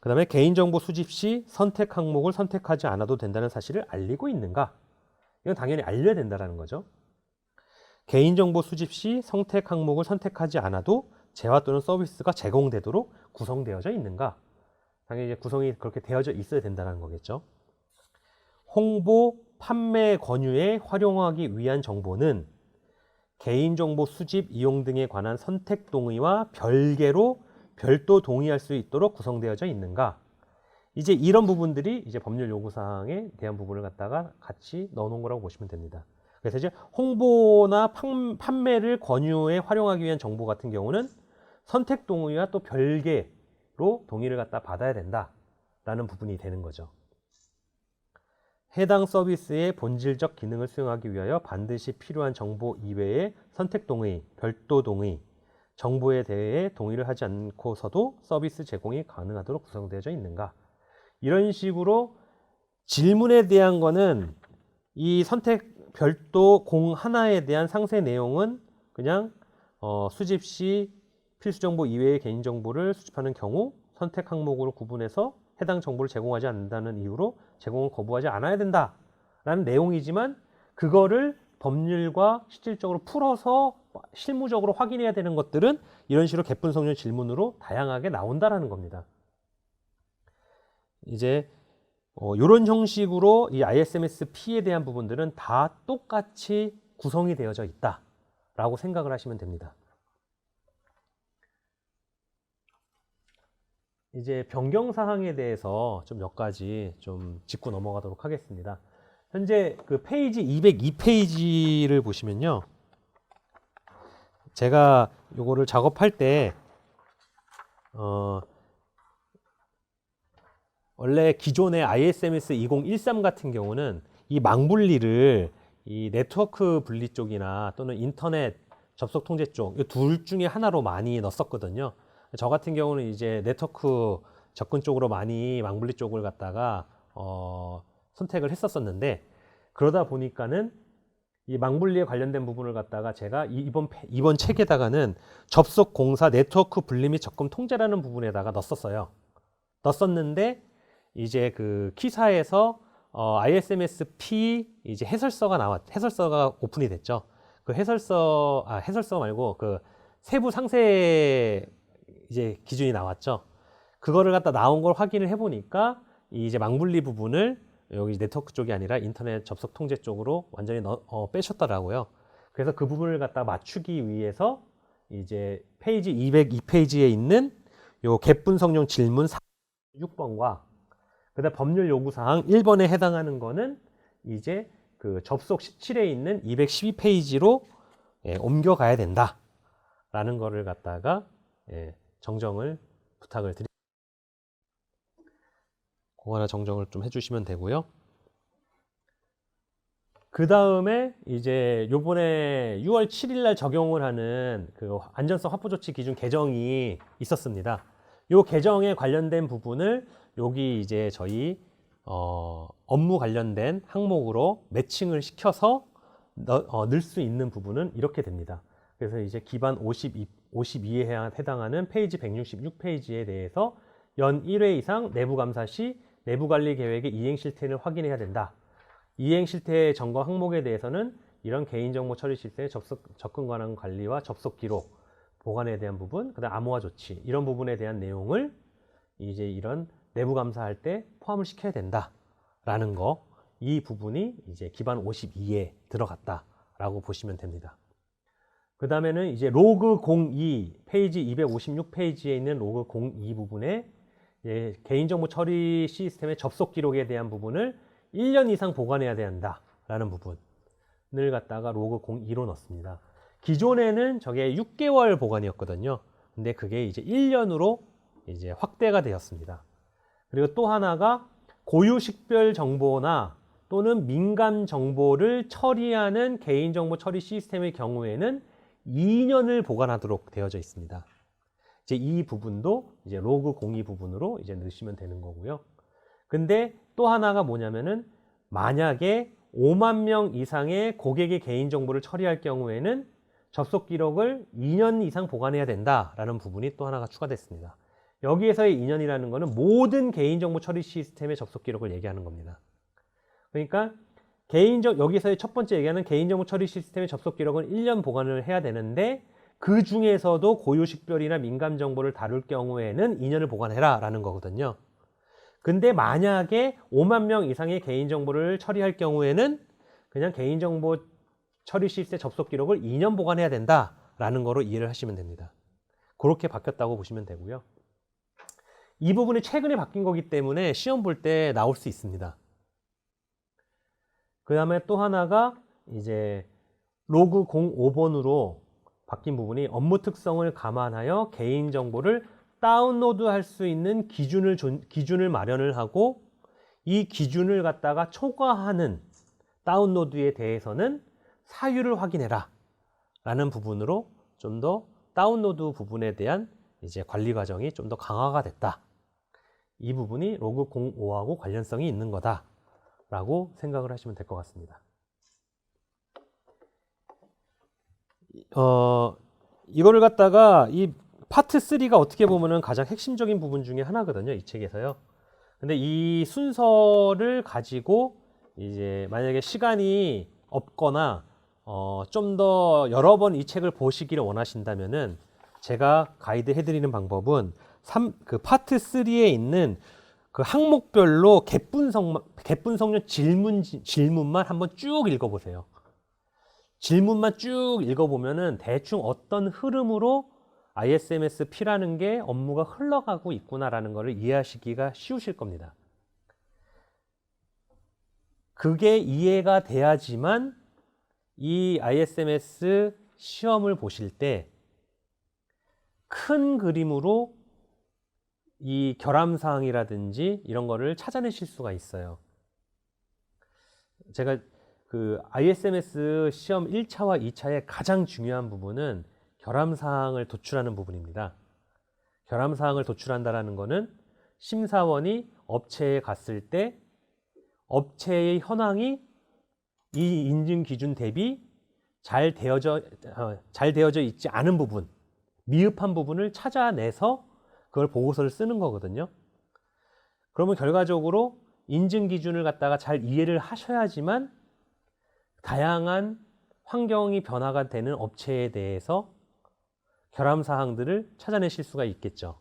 그 다음에 개인정보 수집 시 선택 항목을 선택하지 않아도 된다는 사실을 알리고 있는가? 이건 당연히 알려야 된다는 거죠. 개인정보 수집 시 선택 항목을 선택하지 않아도 재화 또는 서비스가 제공되도록 구성되어져 있는가? 당연히 이제 구성이 그렇게 되어져 있어야 된다는 거겠죠. 홍보, 판매 권유에 활용하기 위한 정보는 개인정보 수집, 이용 등에 관한 선택 동의와 별개로 별도 동의할 수 있도록 구성되어져 있는가? 이제 이런 부분들이 이제 법률 요구사항에 대한 부분을 갖다가 같이 넣어놓은 거라고 보시면 됩니다. 그래서 이제 홍보나 판매를 권유에 활용하기 위한 정보 같은 경우는 선택 동의와 또 별개로 동의를 갖다 받아야 된다라는 부분이 되는 거죠. 해당 서비스의 본질적 기능을 수행하기 위하여 반드시 필요한 정보 이외의 선택 동의, 별도 동의, 정보에 대해 동의를 하지 않고서도 서비스 제공이 가능하도록 구성되어 있는가. 이런 식으로 질문에 대한 거는 이 선택 별도 공 하나에 대한 상세 내용은 그냥 수집 시 필수 정보 이외의 개인정보를 수집하는 경우 선택 항목으로 구분해서 해당 정보를 제공하지 않는다는 이유로 제공을 거부하지 않아야 된다라는 내용이지만 그거를 법률과 실질적으로 풀어서 실무적으로 확인해야 되는 것들은 이런 식으로 개분성별 질문으로 다양하게 나온다라는 겁니다. 이제 이런 형식으로 이 ISMS-P에 대한 부분들은 다 똑같이 구성이 되어져 있다라고 생각을 하시면 됩니다. 이제 변경 사항에 대해서 좀 몇 가지 좀 짚고 넘어가도록 하겠습니다. 현재 그 페이지 202페이지를 보시면요. 제가 요거를 작업할 때 원래 기존의 ISMS 2013 같은 경우는 이 망분리를 이 네트워크 분리 쪽이나 또는 인터넷 접속 통제 쪽 이 둘 중에 하나로 많이 넣었거든요. 저 같은 경우는 이제 네트워크 접근 쪽으로 많이 망분리 쪽을 갖다가 선택을 했었었는데 그러다 보니까는 이 망분리에 관련된 부분을 갖다가 제가 이번 책에다가는 접속 공사 네트워크 분리 및 접근 통제라는 부분에다가 넣었어요. 넣었었는데 이제 그 키사에서 ISMS-P 이제 해설서가 오픈이 됐죠. 그 해설서 말고 그 세부 상세 이제 기준이 나왔죠. 그거를 갖다 나온 걸 확인을 해보니까 이제 망분리 부분을 여기 네트워크 쪽이 아니라 인터넷 접속 통제 쪽으로 완전히 빼셨더라고요. 그래서 그 부분을 갖다 맞추기 위해서 이제 페이지 202페이지에 있는 요 개분성용 질문 6번과 그다음 법률 요구사항 1번에 해당하는 거는 이제 그 접속 17에 있는 212페이지로 옮겨가야 된다라는 거를 갖다가 정정을 부탁을 드립니다. 그거 하나 정정을 좀 해주시면 되고요. 그 다음에 이제 요번에 6월 7일 날 적용을 하는 그 안전성 확보 조치 기준 개정이 있었습니다. 요 개정에 관련된 부분을 여기 이제 저희 업무 관련된 항목으로 매칭을 시켜서 넣을 수 있는 부분은 이렇게 됩니다. 그래서 이제 기반 52에 해당하는 페이지 166페이지에 대해서 연 1회 이상 내부 감사 시 내부 관리 계획의 이행 실태를 확인해야 된다. 이행 실태 점검 항목에 대해서는 이런 개인정보 처리 시스템의 접근 관한 관리와 접속 기록 보관에 대한 부분, 그다음 암호화 조치 이런 부분에 대한 내용을 이제 이런 내부 감사할 때 포함을 시켜야 된다라는 거, 이 부분이 이제 기반 52에 들어갔다라고 보시면 됩니다. 그 다음에는 이제 로그 02 페이지 256페이지에 있는 로그 02 부분에 개인정보 처리 시스템의 접속 기록에 대한 부분을 1년 이상 보관해야 된다라는 부분을 갖다가 로그 02로 넣습니다. 기존에는 저게 6개월 보관이었거든요. 근데 그게 이제 1년으로 이제 확대가 되었습니다. 그리고 또 하나가 고유 식별 정보나 또는 민감 정보를 처리하는 개인정보 처리 시스템의 경우에는 2년을 보관하도록 되어져 있습니다. 이제 이 부분도 이제 로그 02 부분으로 이제 넣으시면 되는 거고요. 근데 또 하나가 뭐냐면은 만약에 5만 명 이상의 고객의 개인정보를 처리할 경우에는 접속 기록을 2년 이상 보관해야 된다라는 부분이 또 하나가 추가됐습니다. 여기에서의 2년이라는 것은 모든 개인정보 처리 시스템의 접속 기록을 얘기하는 겁니다. 그러니까 여기서의 첫 번째 얘기하는 개인정보 처리 시스템의 접속 기록은 1년 보관을 해야 되는데 그 중에서도 고유식별이나 민감 정보를 다룰 경우에는 2년을 보관해라 라는 거거든요. 근데 만약에 5만 명 이상의 개인정보를 처리할 경우에는 그냥 개인정보 처리 시스템 접속 기록을 2년 보관해야 된다라는 거로 이해를 하시면 됩니다. 그렇게 바뀌었다고 보시면 되고요. 이 부분이 최근에 바뀐 거기 때문에 시험 볼 때 나올 수 있습니다. 그 다음에 또 하나가 이제 로그 05번으로 바뀐 부분이 업무 특성을 감안하여 개인정보를 다운로드할 수 있는 기준을 마련을 하고 이 기준을 갖다가 초과하는 다운로드에 대해서는 사유를 확인해라 라는 부분으로 좀 더 다운로드 부분에 대한 이제 관리 과정이 좀 더 강화가 됐다. 이 부분이 로그 05하고 관련성이 있는 거다 라고 생각을 하시면 될 것 같습니다. 이거를 갖다가 이 파트 3가 어떻게 보면은 가장 핵심적인 부분 중에 하나거든요. 이 책에서요. 근데 이 순서를 가지고 이제 만약에 시간이 없거나 좀 더 여러 번 이 책을 보시기를 원하신다면은 제가 가이드 해드리는 방법은 그 파트 3에 있는 그 항목별로 개분성련 질문만 한번 쭉 읽어보세요. 질문만 쭉 읽어보면은 대충 어떤 흐름으로 ISMS-P라는 게 업무가 흘러가고 있구나라는 것을 이해하시기가 쉬우실 겁니다. 그게 이해가 돼야지만 이 ISMS 시험을 보실 때 큰 그림으로 이 결함사항이라든지 이런 거를 찾아내실 수가 있어요. 제가 그 ISMS 시험 1차와 2차의 가장 중요한 부분은 결함사항을 도출하는 부분입니다. 결함사항을 도출한다는 것은 심사원이 업체에 갔을 때 업체의 현황이 이 인증 기준 대비 잘 되어져 있지 않은 부분, 미흡한 부분을 찾아내서 그걸 보고서를 쓰는 거거든요. 그러면 결과적으로 인증 기준을 갖다가 잘 이해를 하셔야지만 다양한 환경이 변화가 되는 업체에 대해서 결함 사항들을 찾아내실 수가 있겠죠.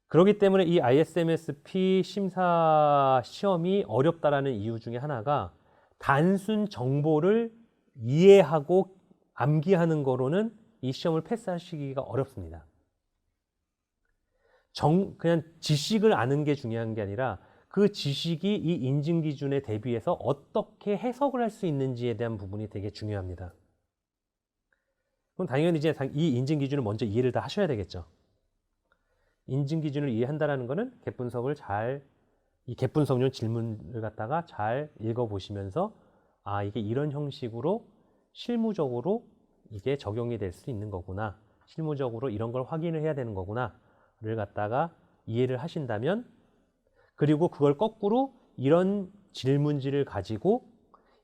그렇기 때문에 이 ISMS-P 심사 시험이 어렵다라는 이유 중에 하나가 단순 정보를 이해하고 암기하는 거로는 이 시험을 패스하시기가 어렵습니다. 그냥 지식을 아는 게 중요한 게 아니라 그 지식이 이 인증 기준에 대비해서 어떻게 해석을 할 수 있는지에 대한 부분이 되게 중요합니다. 그럼 당연히 이제 이 인증 기준을 먼저 이해를 다 하셔야 되겠죠. 인증 기준을 이해한다라는 것은 이 개분성용 질문을 갖다가 잘 읽어보시면서 이게 이런 형식으로 실무적으로 이게 적용이 될 수 있는 거구나. 실무적으로 이런 걸 확인을 해야 되는 거구나를 갖다가 이해를 하신다면, 그리고 그걸 거꾸로 이런 질문지를 가지고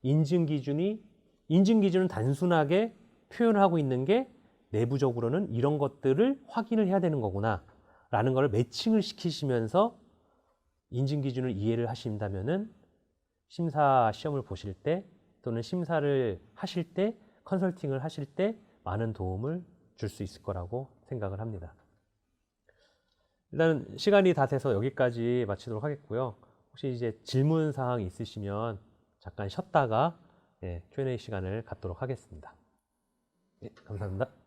인증 기준은 단순하게 표현하고 있는 게 내부적으로는 이런 것들을 확인을 해야 되는 거구나 라는 걸 매칭을 시키시면서 인증 기준을 이해를 하신다면은 심사 시험을 보실 때 또는 심사를 하실 때, 컨설팅을 하실 때 많은 도움을 줄 수 있을 거라고 생각을 합니다. 일단 시간이 다 돼서 여기까지 마치도록 하겠고요. 혹시 이제 질문 사항 있으시면 잠깐 쉬었다가 Q&A 시간을 갖도록 하겠습니다. 네, 감사합니다.